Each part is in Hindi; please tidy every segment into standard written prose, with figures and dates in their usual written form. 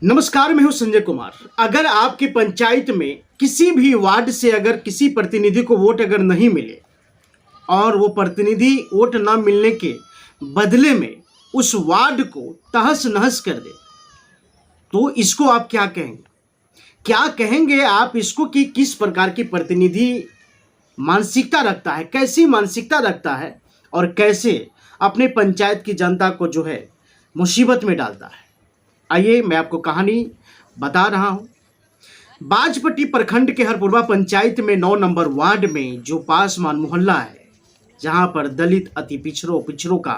नमस्कार, मैं हूं संजय कुमार। अगर आपकी पंचायत में किसी भी वार्ड से अगर किसी प्रतिनिधि को वोट अगर नहीं मिले और वो प्रतिनिधि वोट ना मिलने के बदले में उस वार्ड को तहस नहस कर दे, तो इसको आप क्या कहेंगे? क्या कहेंगे आप इसको कि किस प्रकार की प्रतिनिधि मानसिकता रखता है, कैसी मानसिकता रखता है और कैसे अपने पंचायत की जनता को जो है मुसीबत में डालता है। आइए मैं आपको कहानी बता रहा हूं। बाजपट्टी प्रखंड के हरपुरवा पंचायत में 9 नंबर वार्ड में जो पासमान मोहल्ला है, जहां पर दलित अति पिछड़ों का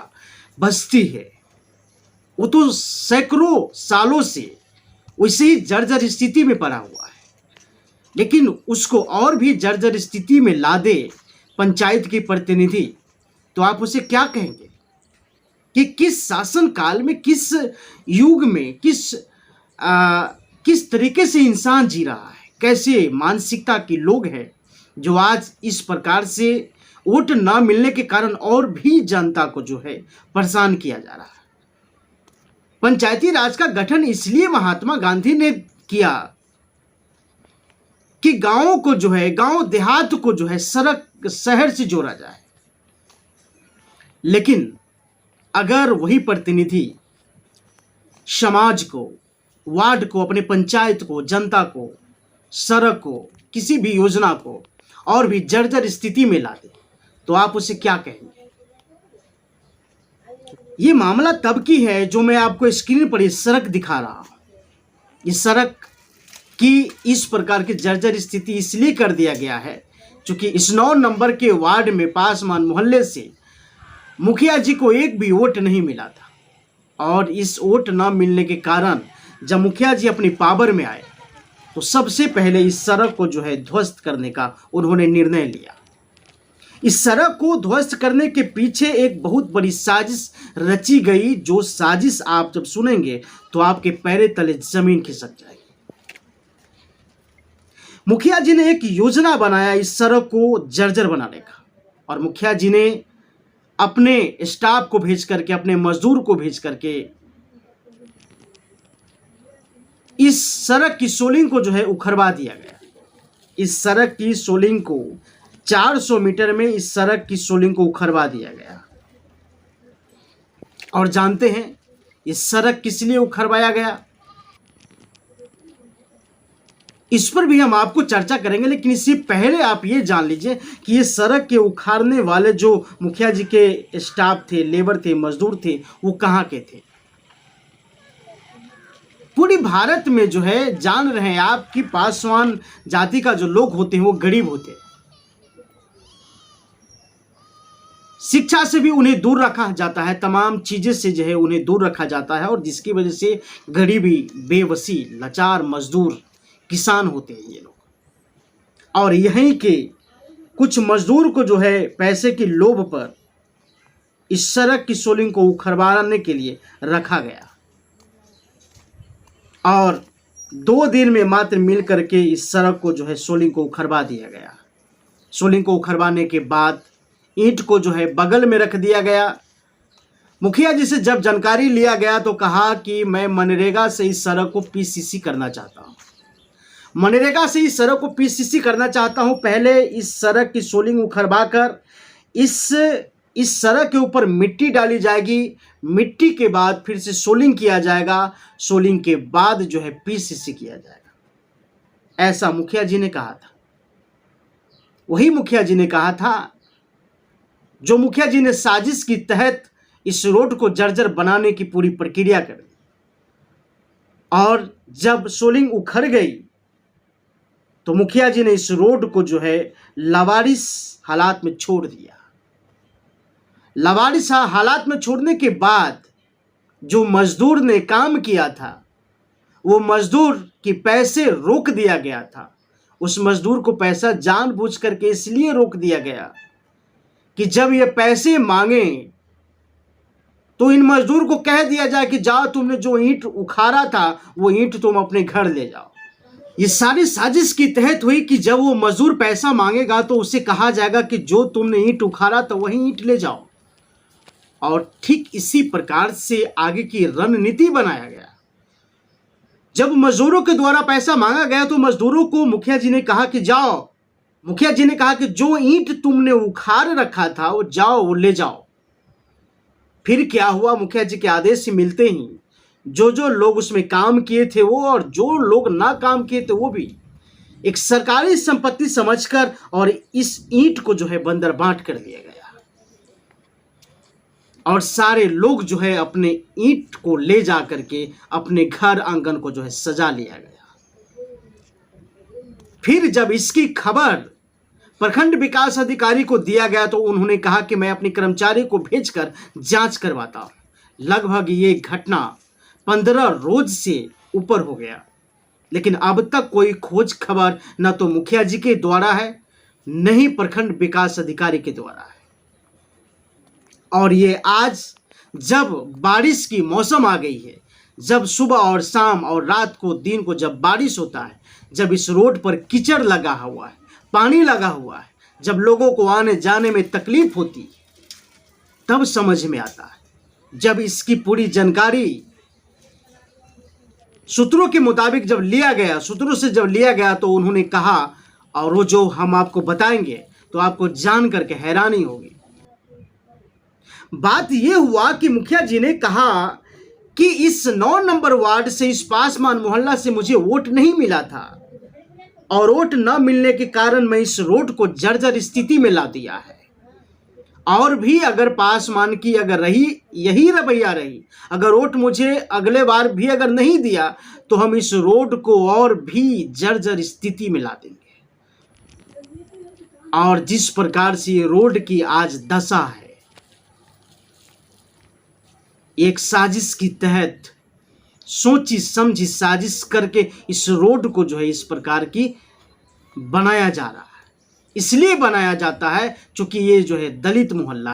बस्ती है, वो तो सैकड़ों सालों से वैसे ही जर्जर स्थिति में पड़ा हुआ है। लेकिन उसको और भी जर्जर स्थिति में ला दे पंचायत के प्रतिनिधि, तो आप उसे क्या कहेंगे कि किस शासन काल में, किस युग में, किस तरीके से इंसान जी रहा है, कैसे मानसिकता के लोग हैं जो आज इस प्रकार से वोट ना मिलने के कारण और भी जनता को जो है परेशान किया जा रहा है। पंचायती राज का गठन इसलिए महात्मा गांधी ने किया कि गांवों को जो है, गांव देहात को जो है सड़क शहर से जोड़ा जाए। लेकिन अगर वही प्रतिनिधि समाज को, वार्ड को, अपने पंचायत को, जनता को, सड़क को, किसी भी योजना को और भी जर्जर स्थिति में ला दे, तो आप उसे क्या कहेंगे? ये मामला तब की है जो मैं आपको स्क्रीन पर ये सड़क दिखा रहा हूं। ये सड़क की इस प्रकार की जर्जर स्थिति इसलिए कर दिया गया है क्योंकि इस 9 नंबर के वार्ड में पासमान मोहल्ले से मुखिया जी को एक भी वोट नहीं मिला था। और इस वोट न मिलने के कारण जब मुखिया जी अपनी पावर में आए तो सबसे पहले इस सड़क को जो है ध्वस्त करने का उन्होंने निर्णय लिया। इस सड़क को ध्वस्त करने के पीछे एक बहुत बड़ी साजिश रची गई, जो साजिश आप जब सुनेंगे तो आपके पैरे तले जमीन खिसक जाएगी। मुखिया जी ने एक योजना बनाया इस सड़क को जर्जर बनाने का, और मुखिया जी ने अपने स्टाफ को भेज करके, अपने मजदूर को भेज करके इस सड़क की सोलिंग को जो है उखड़वा दिया गया। इस सड़क की सोलिंग को 400 मीटर में इस सड़क की सोलिंग को उखड़वा दिया गया। और जानते हैं इस सड़क किस लिए उखड़वाया गया? इस पर भी हम आपको चर्चा करेंगे, लेकिन इससे पहले आप ये जान लीजिए कि ये सड़क के उखाड़ने वाले जो मुखिया जी के स्टाफ थे, लेबर थे, मजदूर थे, वो कहाँ के थे? पूरी भारत में जो है जान रहे हैं आप कि पासवान जाति का जो लोग होते हैं वो गरीब होते हैं। शिक्षा से भी उन्हें दूर रखा जाता है, तमाम चीजें से जो है उन्हें दूर रखा जाता है, और जिसकी वजह से गरीबी, बेबसी, लाचार मजदूर, किसान होते हैं ये लोग। और यहीं के कुछ मजदूर को जो है पैसे के लोभ पर इस सड़क की सोलिंग को उखड़वाने के लिए रखा गया, और 2 दिन में मात्र मिल करके इस सड़क को जो है सोलिंग को उखड़वा दिया गया। सोलिंग को उखड़वाने के बाद ईंट को जो है बगल में रख दिया गया। मुखिया जी से जब जानकारी लिया गया तो कहा कि मैं मनरेगा से इस सड़क को पीसीसी करना चाहता हूं, मनरेगा से इस सड़क को पीसीसी करना चाहता हूं। पहले इस सड़क की सोलिंग उखड़वा कर इस सड़क के ऊपर मिट्टी डाली जाएगी, मिट्टी के बाद फिर से सोलिंग किया जाएगा, सोलिंग के बाद जो है पीसीसी किया जाएगा, ऐसा मुखिया जी ने कहा था। वही मुखिया जी ने कहा था जो मुखिया जी ने साजिश के तहत इस रोड को जर्जर बनाने की पूरी प्रक्रिया कर दी। और जब सोलिंग उखड़ गई तो मुखिया जी ने इस रोड को जो है लावारिस हालात में छोड़ दिया। लावारिस हालात में छोड़ने के बाद जो मजदूर ने काम किया था, वो मजदूर के पैसे रोक दिया गया था। उस मजदूर को पैसा जानबूझ करके इसलिए रोक दिया गया कि जब ये पैसे मांगे तो इन मजदूर को कह दिया जाए कि जाओ, तुमने जो ईंट उखाड़ा था वो ईंट तुम अपने घर ले जाओ। ये सारी साजिश की तहत हुई कि जब वो मजदूर पैसा मांगेगा तो उसे कहा जाएगा कि जो तुमने ईंट उखाड़ा तो वही ईंट ले जाओ। और ठीक इसी प्रकार से आगे की रणनीति बनाया गया। जब मजदूरों के द्वारा पैसा मांगा गया तो मजदूरों को मुखिया जी ने कहा कि जाओ, मुखिया जी ने कहा कि जो ईंट तुमने उखाड़ रखा था वो जाओ, वो ले जाओ। फिर क्या हुआ, मुखिया जी के आदेश से मिलते ही जो जो लोग उसमें काम किए थे वो, और जो लोग ना काम किए थे वो भी एक सरकारी संपत्ति समझकर और इस ईंट को जो है बंदर बांट कर दिया गया, और सारे लोग जो है अपने ईंट को ले जा करके अपने घर आंगन को जो है सजा लिया गया। फिर जब इसकी खबर प्रखंड विकास अधिकारी को दिया गया तो उन्होंने कहा कि मैं अपने कर्मचारी को भेजकर जांच करवाता हूं। लगभग ये घटना 15 रोज से ऊपर हो गया, लेकिन अब तक कोई खोज खबर न तो मुखिया जी के द्वारा है, न ही प्रखंड विकास अधिकारी के द्वारा है। और ये आज जब बारिश की मौसम आ गई है, जब सुबह और शाम और रात को दिन को जब बारिश होता है, जब इस रोड पर कीचड़ लगा हुआ है, पानी लगा हुआ है, जब लोगों को आने जाने में तकलीफ होती है, तब समझ में आता है। जब इसकी पूरी जानकारी सूत्रों के मुताबिक जब लिया गया, सूत्रों से जब लिया गया तो उन्होंने कहा, और वो जो हम आपको बताएंगे तो आपको जान करके हैरानी होगी। बात यह हुआ कि मुखिया जी ने कहा कि इस 9 नंबर वार्ड से, इस पासमान मोहल्ला से मुझे वोट नहीं मिला था, और वोट न मिलने के कारण मैं इस रोड को जर्जर स्थिति में ला दिया है। और भी अगर पासमान की अगर रही यही रवैया रही, अगर वोट मुझे अगले बार भी अगर नहीं दिया तो हम इस रोड को और भी जर्जर स्थिति में ला देंगे। और जिस प्रकार से ये रोड की आज दशा है, एक साजिश की तहत सोची समझी साजिश करके इस रोड को जो है इस प्रकार की बनाया जा रहा है। इसलिए बनाया जाता है क्योंकि ये जो है दलित मोहल्ला